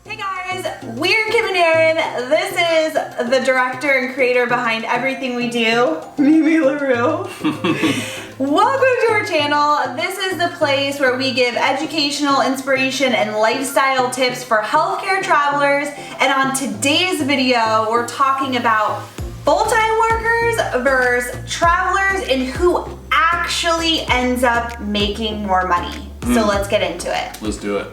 Hey guys, we're Kim and Erran. This is the director and creator behind everything we do, Mimi LaRue. Welcome to our channel. This is the place where we give educational, inspiration, and lifestyle tips for healthcare travelers. And on today's video, we're talking about full-time workers versus travelers and who actually ends up making more money. So let's get into it. Let's do it.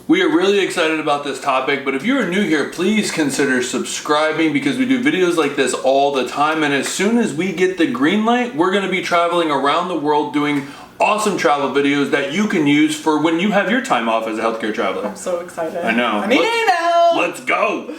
We are really excited about this topic, but if you are new here, please consider subscribing because we do videos like this all the time, and as soon as we get the green light, we're going to be traveling around the world doing awesome travel videos that you can use for when you have your time off as a healthcare traveler. I'm so excited. I know. I need to know. Let's go.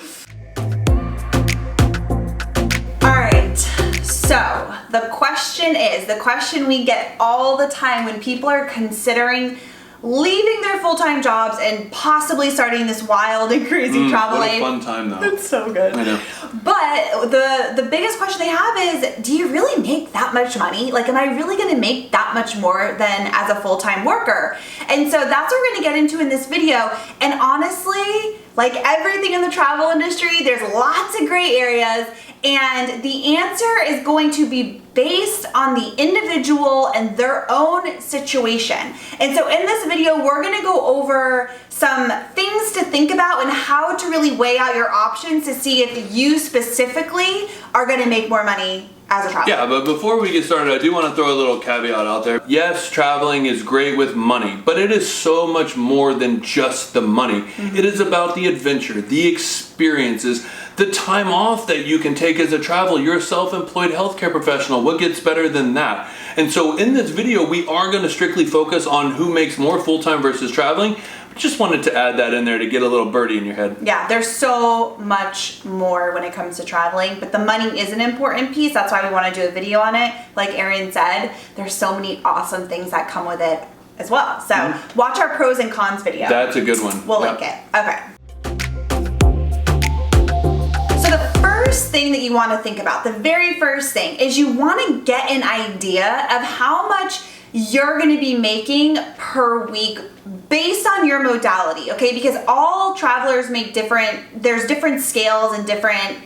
All right, so the question we get all the time when people are considering leaving their full-time jobs and possibly starting this wild and crazy travel life. What a fun time though. It's so good. I know. But the biggest question they have is, do you really make that much money? Like, am I really gonna make that much more than as a full-time worker? And so that's what we're gonna get into in this video. And honestly, like everything in the travel industry, there's lots of gray areas, and the answer is going to be based on the individual and their own situation. And so in this video, we're gonna go over some things to think about and how to really weigh out your options to see if you specifically are gonna make more money as a traveler. Yeah, but before we get started, I do want to throw a little caveat out there. Yes, traveling is great with money, but it is so much more than just the money. It is about the adventure, the experiences, the time off that you can take as a traveler. You're a self-employed healthcare professional. What gets better than that? And so in this video, we are going to strictly focus on who makes more full-time versus traveling. Just wanted to add that in there to get a little birdie in your head. Yeah, there's so much more when it comes to traveling, but the money is an important piece. That's why we want to do a video on it. Like Erran said, there's so many awesome things that come with it as well. So watch our pros and cons video. That's a good one. We'll link it. Okay. So the first thing that you want to think about, the very first thing, is you want to get an idea of how much you're going to be making per week based on your modality, okay? Because all travelers make there's different scales and different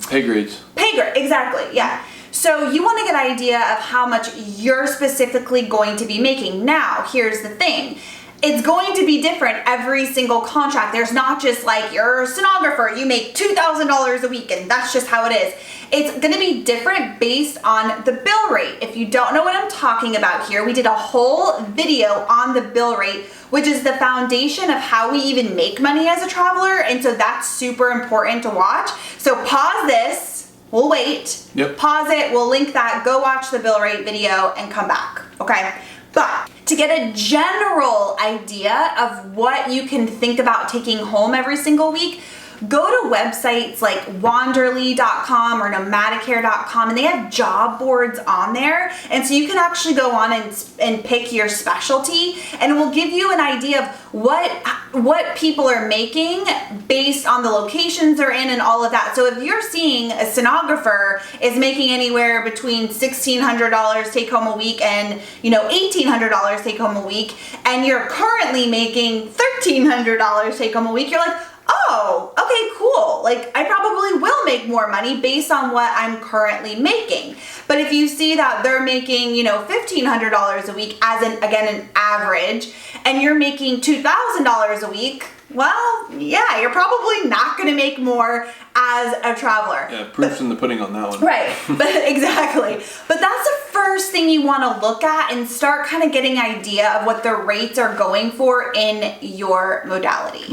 Pay grades. Exactly, yeah. So you want to get an idea of how much you're specifically going to be making. Now, here's the thing. It's going to be different every single contract. There's not just like you're a stenographer, you make $2,000 a week and that's just how it is. It's gonna be different based on the bill rate. If you don't know what I'm talking about here, we did a whole video on the bill rate, which is the foundation of how we even make money as a traveler. And so that's super important to watch. So pause this, we'll wait. Yep. Pause it, we'll link that, go watch the bill rate video and come back, okay? But to get a general idea of what you can think about taking home every single week, go to websites like wanderly.com or nomadicare.com, and they have job boards on there. And so you can actually go on and pick your specialty, and it will give you an idea of what people are making based on the locations they're in and all of that. So if you're seeing a stenographer is making anywhere between $1,600 take home a week and $1,800 take home a week, and you're currently making $1,300 take home a week, you're like, oh, okay, cool. Like, I probably will make more money based on what I'm currently making. But if you see that they're making, $1,500 a week as an average, and you're making $2,000 a week, well, yeah, you're probably not going to make more as a traveler. Yeah, proof's in the pudding on that one. Right, but exactly. But that's the first thing you want to look at and start kind of getting an idea of what the rates are going for in your modality.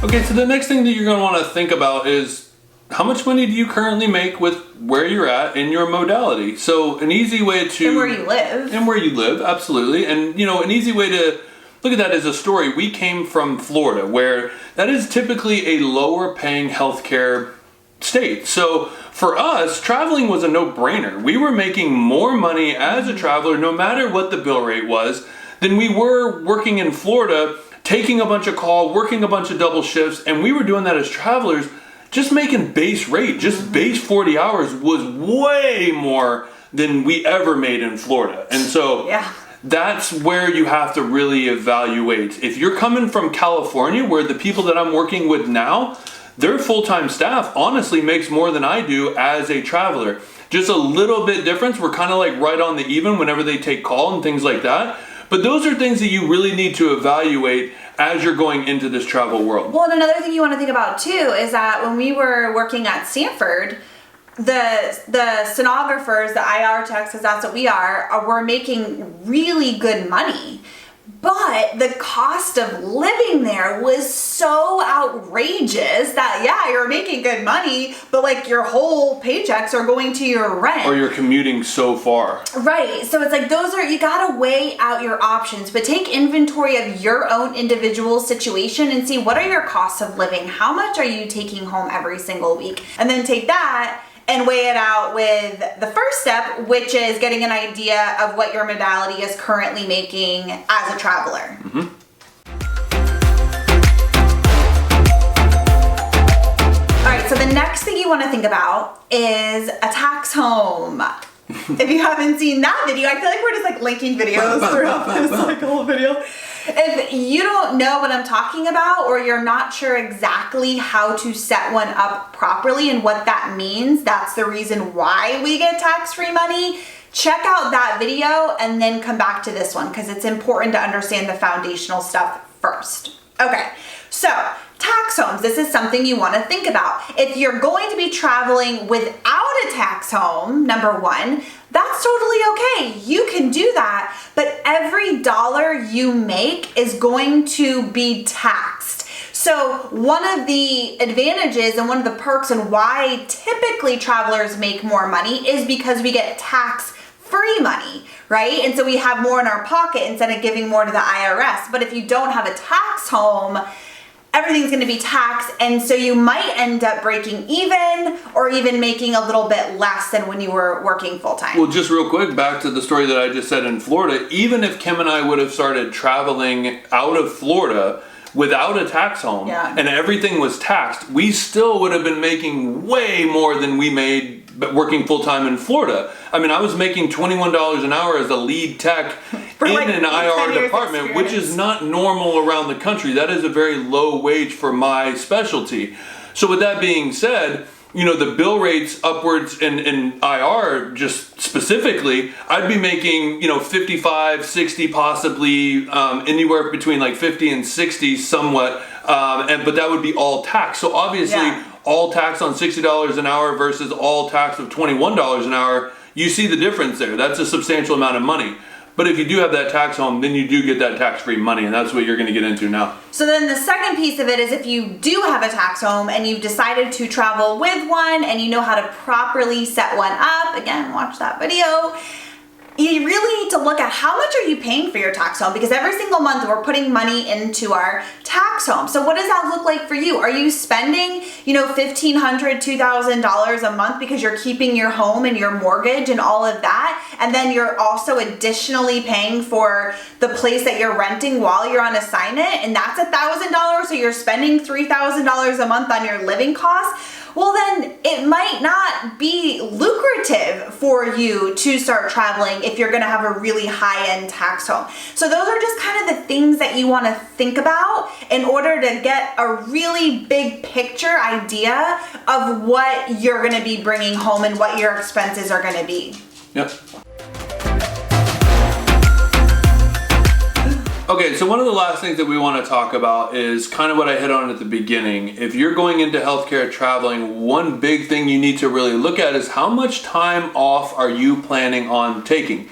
Okay, so the next thing that you're going to want to think about is how much money do you currently make with where you're at in your modality? So an easy way to... And where you live. And where you live, absolutely. And, an easy way to look at that as a story. We came from Florida, where that is typically a lower paying healthcare state. So for us, traveling was a no-brainer. We were making more money as a traveler, no matter what the bill rate was, than we were working in Florida, taking a bunch of call, working a bunch of double shifts, and we were doing that as travelers. Just making base rate, just base 40 hours was way more than we ever made in Florida. And so that's where you have to really evaluate. If you're coming from California, where the people that I'm working with now, their full-time staff honestly makes more than I do as a traveler. Just a little bit difference. We're kind of like right on the even whenever they take call and things like that. But those are things that you really need to evaluate as you're going into this travel world. Well, and another thing you want to think about too is that when we were working at Stanford, the stenographers, the IR techs, because that's what we are, were making really good money. But the cost of living there was so outrageous that, you're making good money, but like your whole paychecks are going to your rent. Or you're commuting so far. Right. So it's like you gotta weigh out your options, but take inventory of your own individual situation and see what are your costs of living? How much are you taking home every single week? And then take that and weigh it out with the first step, which is getting an idea of what your modality is currently making as a traveler. All right, so the next thing you want to think about is a tax home. If you haven't seen that video, I feel like we're just like linking videos throughout this like whole video. If you don't know what I'm talking about, or you're not sure exactly how to set one up properly and what that means, that's the reason why we get tax-free money, check out that video and then come back to this one because it's important to understand the foundational stuff first. Okay, so tax homes, this is something you want to think about. If you're going to be traveling without a tax home, number one, that's totally okay. You can do that, but every dollar you make is going to be taxed. So one of the advantages and one of the perks and why typically travelers make more money is because we get tax-free money, right? And so we have more in our pocket instead of giving more to the IRS. But if you don't have a tax home, everything's going to be taxed, and so you might end up breaking even or even making a little bit less than when you were working full-time. Well, just real quick, back to the story that I just said in Florida, even if Kim and I would have started traveling out of Florida without a tax home and everything was taxed, we still would have been making way more than we made working full-time in Florida. I mean, I was making $21 an hour as a lead tech in an IR department, which is not normal around the country. That is a very low wage for my specialty. So with that being said, the bill rates upwards in IR just specifically, I'd be making, 55, 60, possibly anywhere between like 50 and 60 somewhat. But that would be all tax. So obviously all tax on $60 an hour versus all tax of $21 an hour, you see the difference there. That's a substantial amount of money. But if you do have that tax home, then you do get that tax-free money, and that's what you're going to get into now. So then the second piece of it is if you do have a tax home and you've decided to travel with one and you know how to properly set one up, again, watch that video, you really need to look at how much are you paying for your tax home, because every single month we're putting money into our tax home. So what does that look like for you? Are you spending, $1,500, $2,000 a month because you're keeping your home and your mortgage and all of that, and then you're also additionally paying for the place that you're renting while you're on assignment, and that's $1,000, so you're spending $3,000 a month on your living costs? Well, then it might not be lucrative for you to start traveling if you're going to have a really high-end tax home. So those are just kind of the things that you want to think about in order to get a really big picture idea of what you're going to be bringing home and what your expenses are going to be. Yep. Okay, so one of the last things that we want to talk about is kind of what I hit on at the beginning. If you're going into healthcare traveling, one big thing you need to really look at is how much time off are you planning on taking?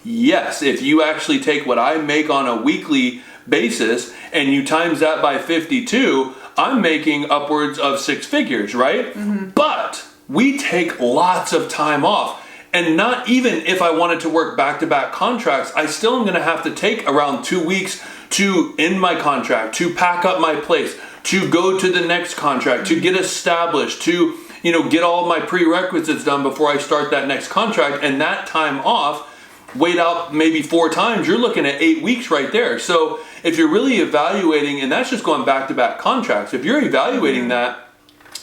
Yes, if you actually take what I make on a weekly basis and you times that by 52, I'm making upwards of 6 figures, right? Mm-hmm. But we take lots of time off. And not even if I wanted to work back-to-back contracts, I still am going to have to take around 2 weeks to end my contract, to pack up my place, to go to the next contract, to get established, to get all my prerequisites done before I start that next contract. And that time off wait out maybe 4 times, you're looking at 8 weeks right there. So if you're really evaluating, and that's just going back-to-back contracts, if you're evaluating that,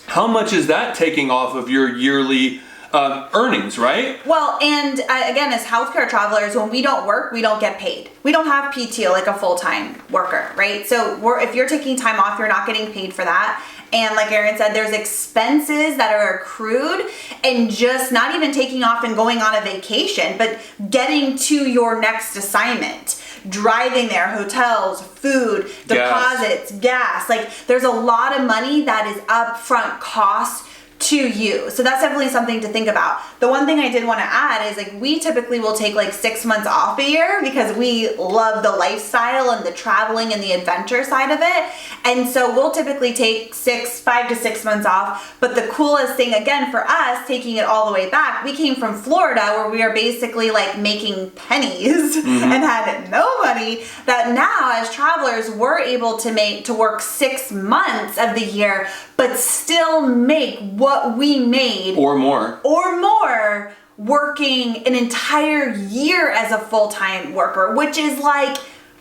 how much is that taking off of your yearly earnings, right? Well, and again, as healthcare travelers, when we don't work, we don't get paid. We don't have PTO like a full-time worker, right? So if you're taking time off, you're not getting paid for that. And like Erran said, there's expenses that are accrued, and just not even taking off and going on a vacation, but getting to your next assignment, driving there, hotels, food, deposits, gas. Like, there's a lot of money that is upfront cost to you. So that's definitely something to think about. The one thing I did want to add is, like, we typically will take like 6 months off a year because we love the lifestyle and the traveling and the adventure side of it. And so we'll typically take 5 to 6 months off. But the coolest thing, again, for us, taking it all the way back, we came from Florida where we are basically like making pennies and had no money, that now as travelers we're able to work 6 months of the year but still make what we made or more working an entire year as a full-time worker, which is like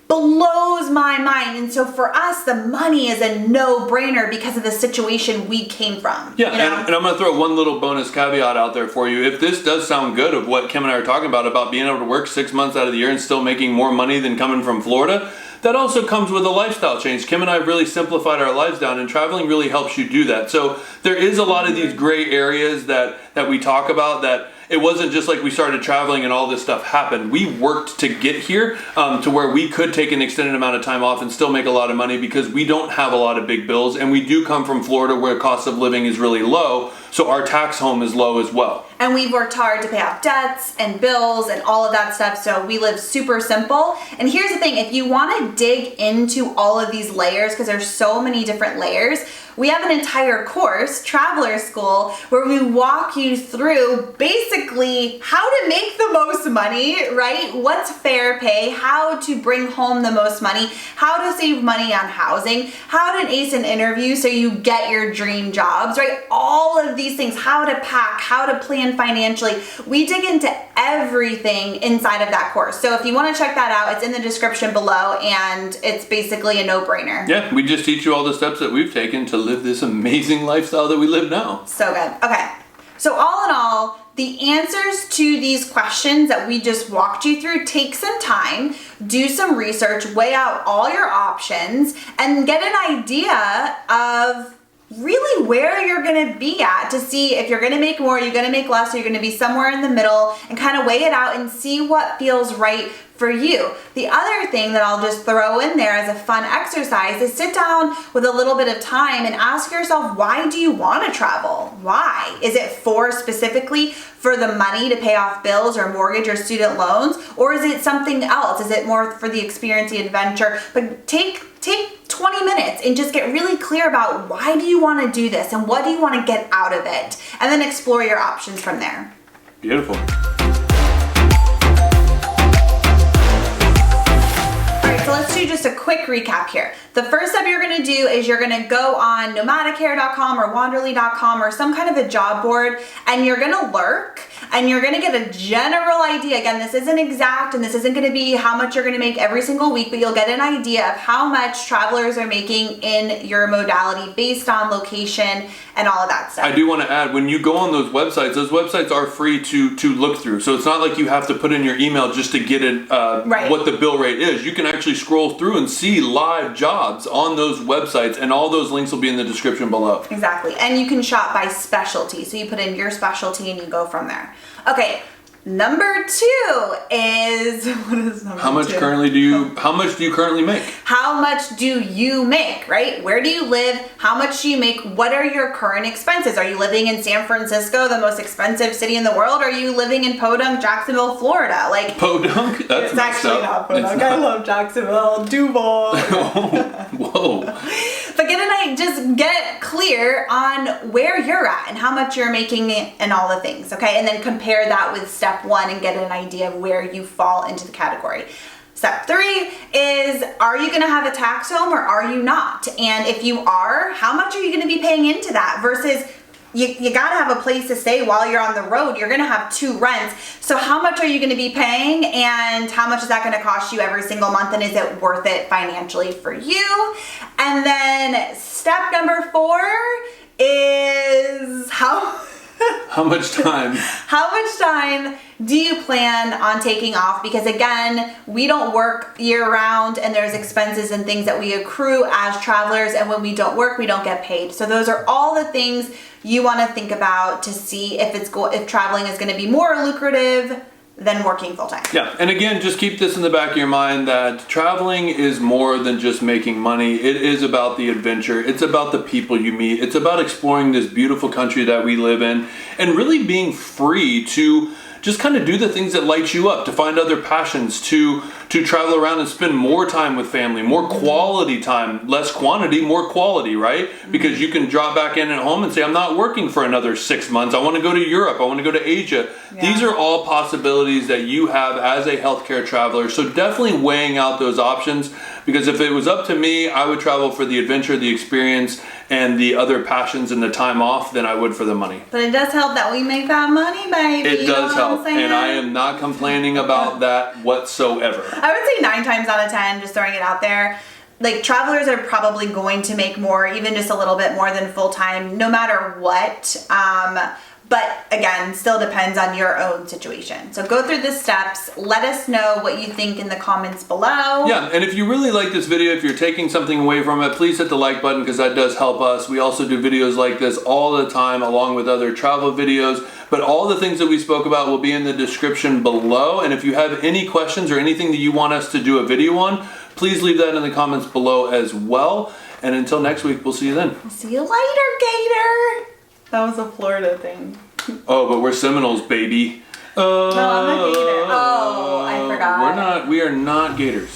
blows my mind. And so for us, the money is a no-brainer because of the situation we came from. Yeah, and I'm going to throw one little bonus caveat out there for you. If this does sound good of what Kim and I are talking about being able to work 6 months out of the year and still making more money than coming from Florida, that also comes with a lifestyle change. Kim and I have really simplified our lives down, and traveling really helps you do that. So there is a lot of these gray areas that we talk about, that it wasn't just like we started traveling and all this stuff happened. We worked to get here to where we could take an extended amount of time off and still make a lot of money because we don't have a lot of big bills, and we do come from Florida where cost of living is really low, so our tax home is low as well. And we've worked hard to pay off debts and bills and all of that stuff, so we live super simple. And here's the thing, if you want to dig into all of these layers, because there's so many different layers, we have an entire course, Traveler School, where we walk you through basically how to make the most money, right? What's fair pay, how to bring home the most money, how to save money on housing, how to ace an interview so you get your dream jobs, right? All of these things, how to pack, how to plan financially. We dig into everything inside of that course. So if you want to check that out, it's in the description below, and it's basically a no-brainer. Yeah, we just teach you all the steps that we've taken to live this amazing lifestyle that we live now. So good. Okay. So all in all, the answers to these questions that we just walked you through, take some time, do some research, weigh out all your options, and get an idea of really where you're going to be at to see if you're going to make more, you're going to make less, or you're going to be somewhere in the middle, and kind of weigh it out and see what feels right for you. The other thing that I'll just throw in there as a fun exercise is sit down with a little bit of time and ask yourself, why do you want to travel? Why? Is it specifically for the money to pay off bills or mortgage or student loans? Or is it something else? Is it more for the experience, the adventure? But take 20 minutes and just get really clear about why do you want to do this and what do you want to get out of it? And then explore your options from there. Beautiful. So let's do just a quick recap here. The first step you're going to do is you're going to go on nomadicare.com or wanderly.com or some kind of a job board, and you're going to lurk, and you're going to get a general idea. Again, this isn't exact, and this isn't going to be how much you're going to make every single week, but you'll get an idea of how much travelers are making in your modality based on location and all of that stuff. I do want to add, when you go on those websites are free to look through. So it's not like you have to put in your email just to get it what the bill rate is. You can actually scroll through and see live jobs on those websites, and all those links will be in the description below. Exactly. And you can shop by specialty. So you put in your specialty and you go from there. Okay. Number 2 is, what is number 2? How much do you currently make? How much do you make, right? Where do you live? How much do you make? What are your current expenses? Are you living in San Francisco, the most expensive city in the world? Are you living in Podunk, Jacksonville, Florida? Like Podunk? That's it's actually not Podunk. I love Jacksonville, Duval. Whoa. But just get clear on where you're at and how much you're making and all the things, okay? And then compare that with step 1 and get an idea of where you fall into the category. Step 3 is, are you going to have a tax home or are you not? And if you are, how much are you going to be paying into that versus you gotta have a place to stay while you're on the road. You're gonna have 2 rents. So how much are you gonna be paying, and how much is that gonna cost you every single month, and is it worth it financially for you? And then step number 4 is how much time? How much time do you plan on taking off? Because again, we don't work year round, and there's expenses and things that we accrue as travelers, and when we don't work, we don't get paid. So those are all the things you want to think about to see if traveling is going to be more lucrative than working full time. Yeah, and again, just keep this in the back of your mind that traveling is more than just making money. It is about the adventure. It's about the people you meet. It's about exploring this beautiful country that we live in, and really being free to just kind of do the things that light you up, to find other passions, to travel around and spend more time with family, more quality time, less quantity, more quality, right? Because you can drop back in at home and say, I'm not working for another 6 months. I want to go to Europe. I want to go to Asia. Yeah. These are all possibilities that you have as a healthcare traveler. So definitely weighing out those options, because if it was up to me, I would travel for the adventure, the experience, and the other passions and the time off than I would for the money. But it does help that we make that money, baby. It does help, and I am not complaining about that whatsoever. I would say 9 times out of 10, just throwing it out there, like travelers are probably going to make more, even just a little bit more than full time, no matter what. But again, still depends on your own situation. So go through the steps. Let us know what you think in the comments below. Yeah, and if you really like this video, if you're taking something away from it, please hit the like button, because that does help us. We also do videos like this all the time, along with other travel videos. But all the things that we spoke about will be in the description below. And if you have any questions or anything that you want us to do a video on, please leave that in the comments below as well. And until next week, we'll see you then. See you later, Gator. That was a Florida thing. Oh, but we're Seminoles, baby. No, I'm a Gator. Oh, I forgot. We are not Gators.